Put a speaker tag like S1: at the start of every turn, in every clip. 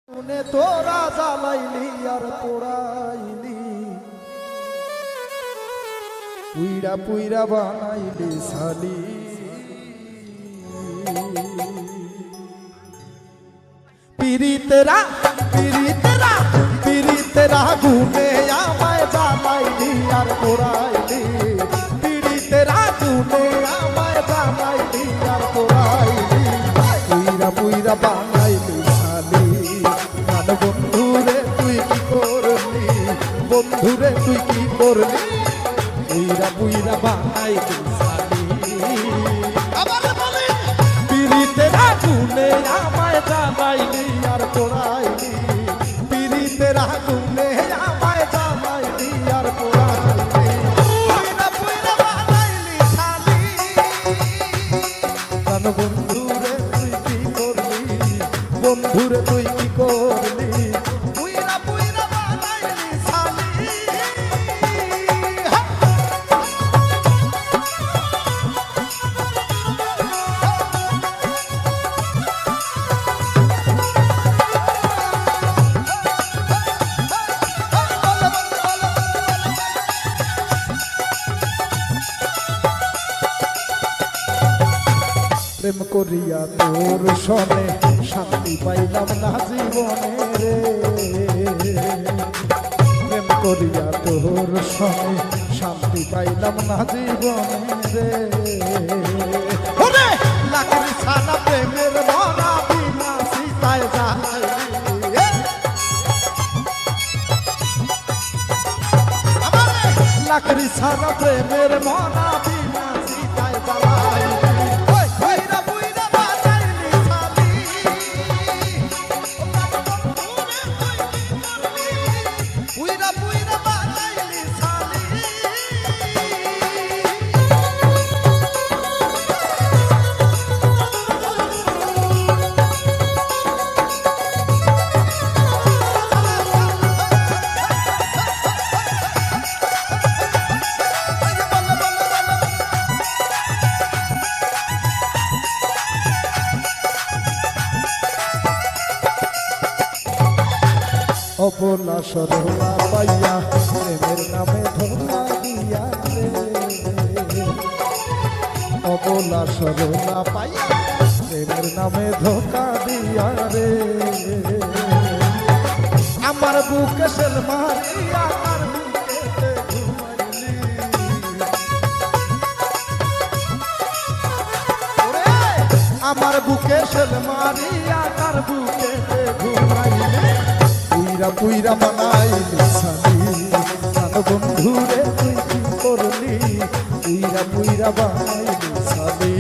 S1: মনে তোরা জ্বালাইলি আর পোড়াইলি, পুইরা পুইরা বানাইলি শালি। পিরিতেরা পিরিতেরা পিরিতেরা গুনে আমায় জ্বালাইলি আর পোড়াইলি, পিরিতেরা গুনে আমায় জ্বালাইলি আর পোড়াইলি, পুইরা পুইরা বানাইলি শালি। গান বন্ধুরে তুই কি করলি, বন্ধুরে তুই কি করলি, পুইরা পুইরা বানাইলি শালি। পিরিতেরা গুনে আমায় জ্বালাইলি আর পোড়াইলি, পিরিতেরা গুনে আমায় জ্বালাইলি আর পোড়াইলি, পুইরা পুইরা বানাইলি শালি। গান বন্ধুরে তুই কি করলি, বন্ধুরে তুই কি করলি, পুইরা পুইরা বানাইলি শালি। প্রেম করিয়া তোর সনে শান্তি পাইলাম না জীবনে রে, প্রেম করিয়া তোর সনে শান্তি পাইলাম না জীবনে রে। লাকড়ি ছানা প্রেমের মরা বিনা সীতায় জ্বালাইলি, লাকড়ি ছানা প্রেমের মরা বিনা সীতায় জ্বালাইলি, অবলা সরলা পাইয়া প্রেমের নামে ধোকা দিয়া রে, অবলা সরলা পাইয়া প্রেমের নামে ধোকা দিয়া রে। আমার বুকে সেল মারিয়া আমার বুকেতে ঘুমাইলি, আমার বুকে সেল মারিয়া তার বুকেতে ঘুমাইলি, পুইরা পুইরা বানাইলি শালি। গান বন্ধুরে তুই কি করলি, পুইরা পুইরা বানাইলি শালি।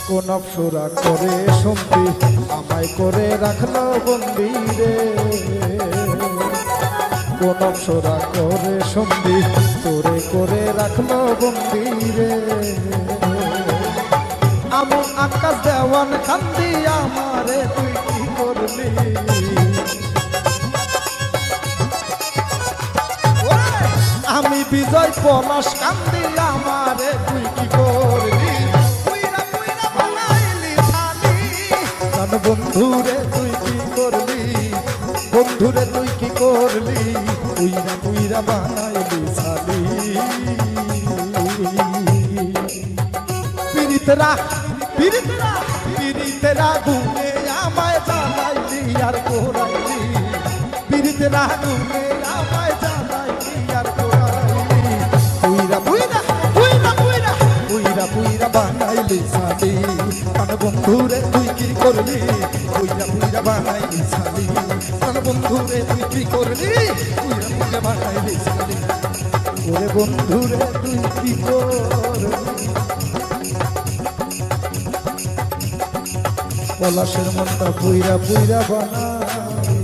S1: কোন অপসরা করে সন্ধি আমায় করে রাখলো বন্দি রে, কোন অপসরা করে সন্ধি তোরে করে রাখলো বন্দি রে। আমি আকাশ দেওয়ান কান্দি আমারে তুই কি করলি, আমি বিজয় পলাশ কান্দি আমারে তুই কি করলি, বন্ধুরে তুই কি করলি, বন্ধুরে তুই কি করলি, পুইরা পুইরা বানাইলি শালি। পিরিতেরা পিরিতেরা পিরিতেরা গুনে আমায় জ্বালাইলি আর পোড়াইলি, পিরিতেরা গুনে আমায় জ্বালাইলি আর পোড়াইলি, পুইরা পুইরা পুইরা পুইরা পুইরা পুইরা বানাইলি শালি। গান বন্ধুরে তুই কি করলি, পুইরা পুইরা বানাইলি শালি। গান বন্ধুরে তুই কি করলি, পুইরা পুইরা বানাইলি শালি। ওরে বন্ধুরে তুই কি করলি, পলাশের মনটা পুইরা পুইরা বানাইলি